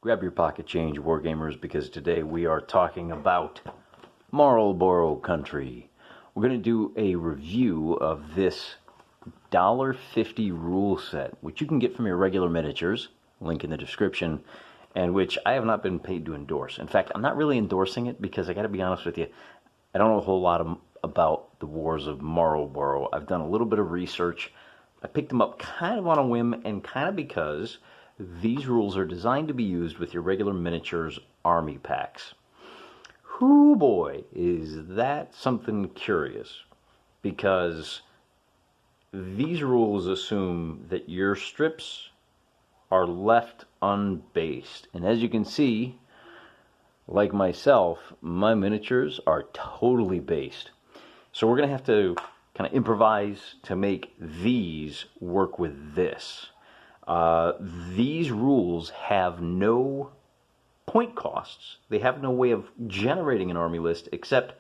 Grab your pocket change, Wargamers, because today we are talking about Marlborough country. We're going to do a review of this $1.50 rule set, which you can get from your regular miniatures, link in the description, and which I have not been paid to endorse. In fact, I'm not really endorsing it because I got to be honest with you, I don't know a whole lot about the wars of Marlborough. I've done a little bit of research. I picked them up kind of on a whim and kind of because these rules are designed to be used with your regular miniatures army packs. Hoo boy, is that something curious, because these rules assume that your strips are left unbased. And as you can see, like myself, my miniatures are totally based. So we're going to have to kind of improvise to make these work with this. These rules have no point costs. They have no way of generating an army list except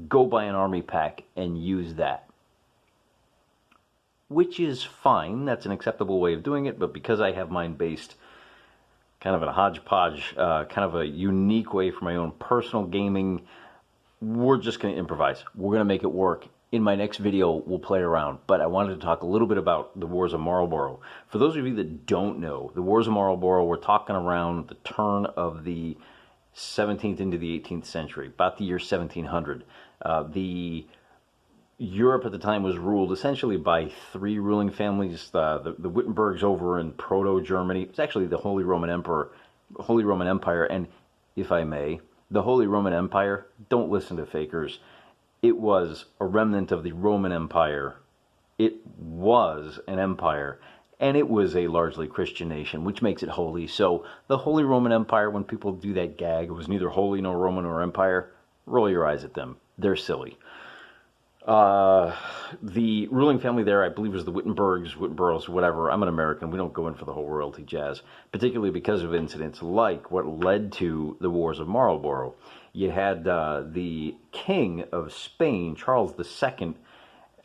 go buy an army pack and use that. Which is fine. That's an acceptable way of doing it, but because I have mine based kind of in a hodgepodge, kind of a unique way for my own personal gaming, we're just going to improvise. We're going to make it work. In my next video, we'll play around, but I wanted to talk a little bit about the Wars of Marlborough. For those of you that don't know, the Wars of Marlborough, we're talking around the turn of the 17th into the 18th century, about the year 1700. Europe at the time was ruled essentially by three ruling families. The Wittenbergs over in Proto-Germany. It's actually the Holy Roman Empire, and if I may, the Holy Roman Empire, don't listen to fakers. It was a remnant of the Roman Empire. It was an empire, and it was a largely Christian nation, which makes it holy. So the Holy Roman Empire, when people do that gag, it was neither holy nor Roman nor empire, roll your eyes at them. They're silly. The ruling family there, I believe, was the Wittenbergs, whatever. I'm an American. We don't go in for the whole royalty jazz, particularly because of incidents like what led to the Wars of Marlborough. You had the King of Spain, Charles II,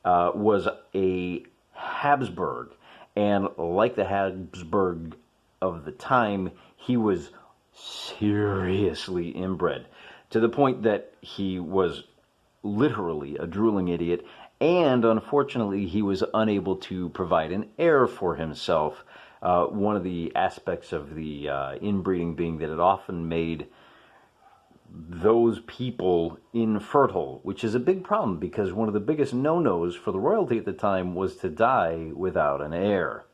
was a Habsburg. And like the Habsburg of the time, he was seriously inbred, to the point that he was literally a drooling idiot, and unfortunately he was unable to provide an heir for himself. One of the aspects of the inbreeding being that it often made those people infertile, which is a big problem because one of the biggest no-nos for the royalty at the time was to die without an heir.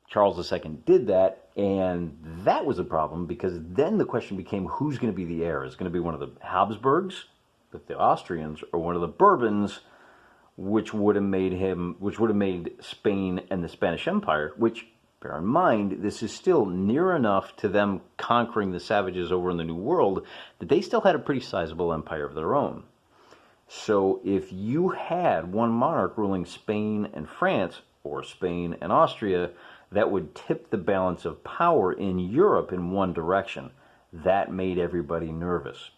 Charles II did that, and that was a problem because then the question became, who's going to be the heir? Is it going to be one of the Habsburgs, the Austrians, or one of the Bourbons, which would have made Spain and the Spanish Empire, which, bear in mind, this is still near enough to them conquering the savages over in the New World that they still had a pretty sizable empire of their own. So if you had one monarch ruling Spain and France, or Spain and Austria, that would tip the balance of power in Europe in one direction. That made everybody nervous.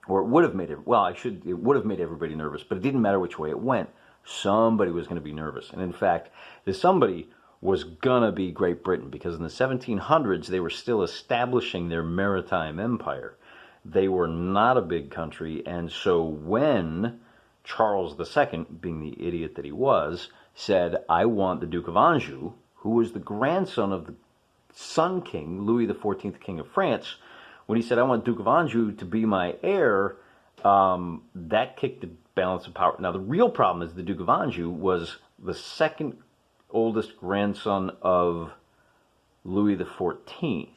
Or it would have made it would have made everybody nervous, but it didn't matter which way it went. Somebody was going to be nervous. And in fact, the somebody was going to be Great Britain, because in the 1700s, they were still establishing their maritime empire. They were not a big country, and so when Charles II, being the idiot that he was, said, I want the Duke of Anjou, who was the grandson of the Sun King, Louis XIV, King of France, when he said, I want Duke of Anjou to be my heir, that kicked the balance of power. Now, the real problem is the Duke of Anjou was the second oldest grandson of Louis XIV,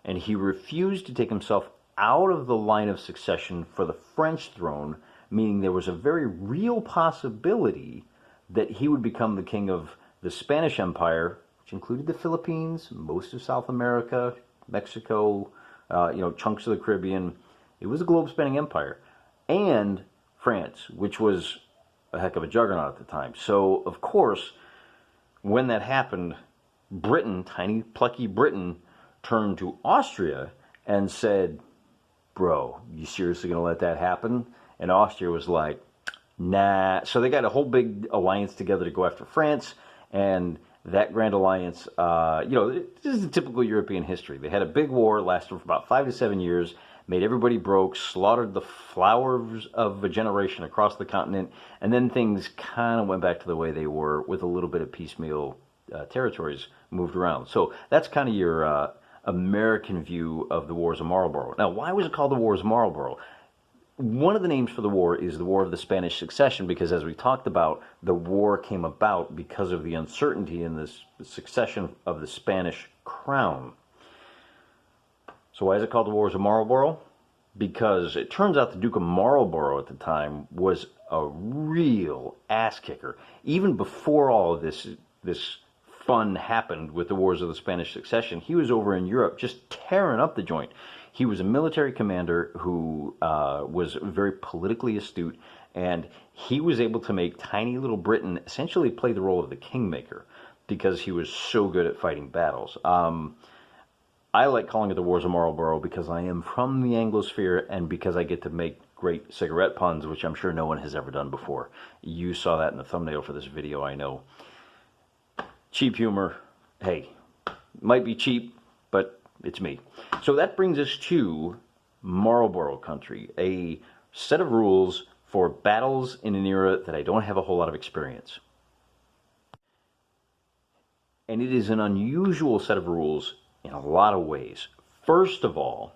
and he refused to take himself out of the line of succession for the French throne, meaning there was a very real possibility that he would become the king of the Spanish Empire, which included the Philippines, most of South America, Mexico, chunks of the Caribbean. It was a globe-spanning empire. And France, which was a heck of a juggernaut at the time. So, of course, when that happened, Britain, tiny, plucky Britain, turned to Austria and said, bro, you seriously going to let that happen? And Austria was like, nah. So they got a whole big alliance together to go after France, and that Grand Alliance, this is typical European history. They had a big war, lasted for about 5 to 7 years, made everybody broke, slaughtered the flowers of a generation across the continent, and then things kind of went back to the way they were with a little bit of piecemeal territories moved around. So that's kind of your American view of the Wars of Marlborough. Now, why was it called the Wars of Marlborough? One of the names for the war is the War of the Spanish Succession, because as we talked about, the war came about because of the uncertainty in this succession of the Spanish crown. So why is it called the Wars of Marlborough? Because it turns out the Duke of Marlborough at the time was a real ass kicker. Even before all of this fun happened with the Wars of the Spanish Succession, he was over in Europe just tearing up the joint. He was a military commander who was very politically astute, and he was able to make tiny little Britain essentially play the role of the kingmaker because he was so good at fighting battles. I like calling it the Wars of Marlborough because I am from the Anglosphere and because I get to make great cigarette puns, which I'm sure no one has ever done before. You saw that in the thumbnail for this video, I know. Cheap humor. Hey, might be cheap, but it's me. So that brings us to Marlborough country, a set of rules for battles in an era that I don't have a whole lot of experience. And it is an unusual set of rules in a lot of ways. First of all,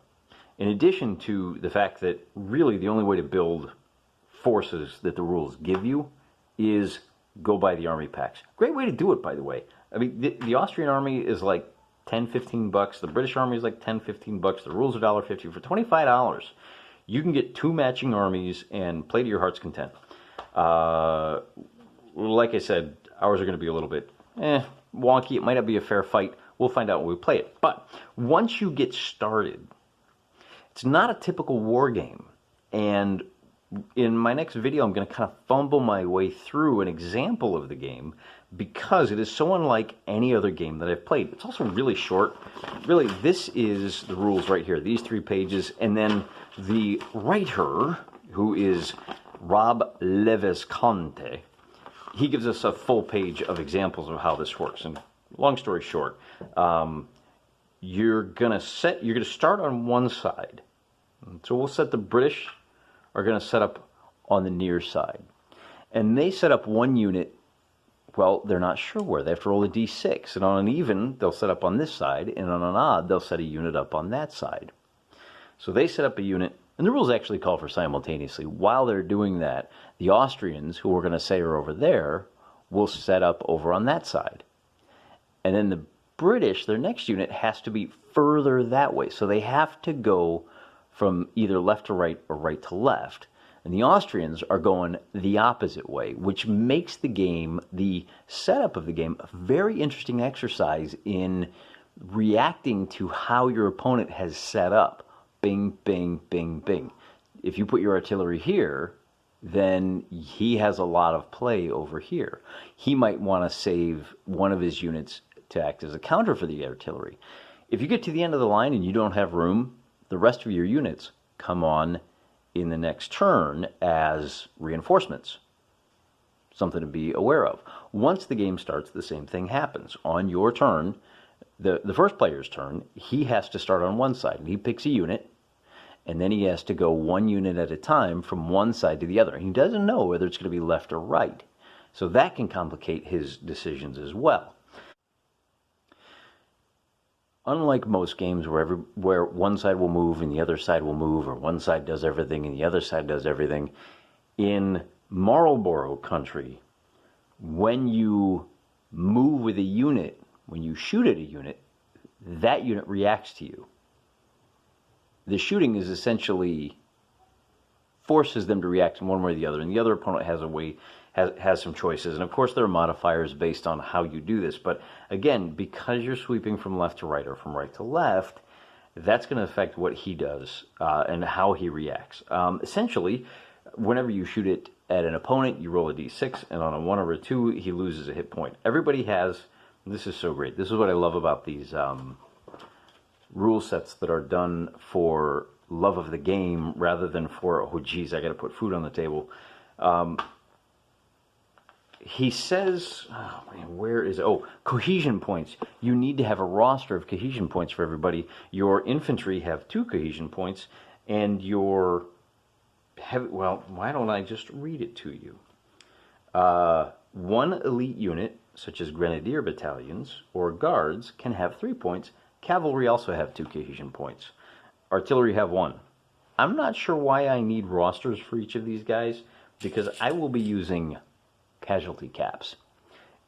in addition to the fact that really the only way to build forces that the rules give you is go buy the army packs. Great way to do it, by the way. I mean, the Austrian army is like $10-15. The British army is like $10-15. The rules are $1.50. For $25, you can get 2 matching armies and play to your heart's content. Like I said, ours are going to be a little bit wonky. It might not be a fair fight. We'll find out when we play it. But once you get started, it's not a typical war game. And in my next video, I'm going to kind of fumble my way through an example of the game because it is so unlike any other game that I've played. It's also really short. Really, this is the rules right here, these 3 pages. And then the writer, who is Rob Levisconte, he gives us a full page of examples of how this works. And long story short, you're gonna start on one side. So we'll set the British are gonna set up on the near side, and they set up one unit. Well, they're not sure where. They have to roll a d6, and on an even, they'll set up on this side, and on an odd, they'll set a unit up on that side. So they set up a unit, and the rules actually call for simultaneously. While they're doing that, the Austrians, who we're going to say are over there, will set up over on that side. And then the British, their next unit, has to be further that way. So they have to go from either left to right or right to left. And the Austrians are going the opposite way, which makes the game, the setup of the game, a very interesting exercise in reacting to how your opponent has set up. Bing, bing, bing, bing. If you put your artillery here, then he has a lot of play over here. He might want to save one of his units to act as a counter for the artillery. If you get to the end of the line and you don't have room, the rest of your units come on in the next turn as reinforcements. Something to be aware of. Once the game starts, the same thing happens. On your turn, the first player's turn, he has to start on one side. And he picks a unit, and then he has to go one unit at a time from one side to the other. And he doesn't know whether it's going to be left or right. So that can complicate his decisions as well. Unlike most games where one side will move and the other side will move, or one side does everything and the other side does everything, in Marlborough country, when you move with a unit, when you shoot at a unit, that unit reacts to you. The shooting is essentially forces them to react in one way or the other, and the other opponent has a way, has some choices. And of course there are modifiers based on how you do this, but again, because you're sweeping from left to right or from right to left, that's going to affect what he does and how he reacts. Essentially, whenever you shoot it at an opponent, you roll a d6, and on a 1 or a 2, he loses a hit point. Everybody has, this is so great, this is what I love about these rule sets that are done for love of the game rather than for, oh geez, I got to put food on the table. he says, oh man, where is it? Oh, cohesion points. You need to have a roster of cohesion points for everybody. Your infantry have 2 cohesion points, and your heavy, well, why don't I just read it to you? One elite unit, such as grenadier battalions or guards, can have 3 points. Cavalry also have 2 cohesion points. Artillery have 1. I'm not sure why I need rosters for each of these guys, because I will be using casualty caps.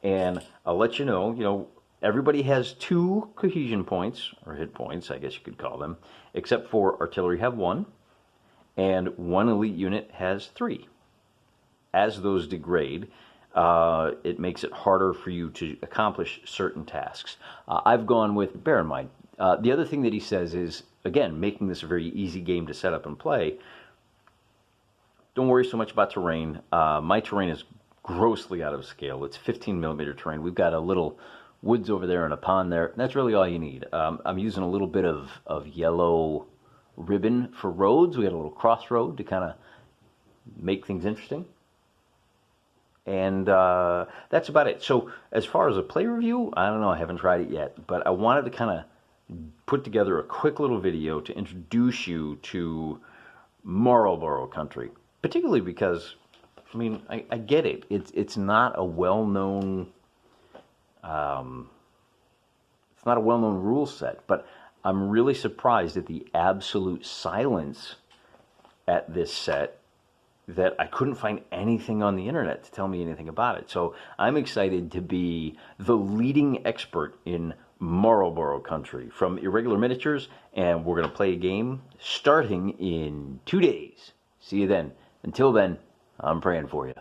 And I'll let you know, everybody has 2 cohesion points, or hit points, I guess you could call them, except for artillery have 1, and 1 elite unit has 3. As those degrade, it makes it harder for you to accomplish certain tasks. I've gone with, bear in mind, the other thing that he says is, again, making this a very easy game to set up and play. Don't worry so much about terrain. My terrain is grossly out of scale. It's 15 millimeter terrain. We've got a little woods over there and a pond there. That's really all you need. I'm using a little bit of yellow ribbon for roads. We got a little crossroad to kind of make things interesting. And that's about it. So as far as a play review, I don't know. I haven't tried it yet. But I wanted to kind of put together a quick little video to introduce you to Marlborough country. Particularly because, I mean, I get it. It's not a well-known rule set, but I'm really surprised at the absolute silence at this set, that I couldn't find anything on the internet to tell me anything about it. So I'm excited to be the leading expert in Marlborough country from Irregular Miniatures, and we're going to play a game starting in 2 days. See you then. Until then, I'm praying for you.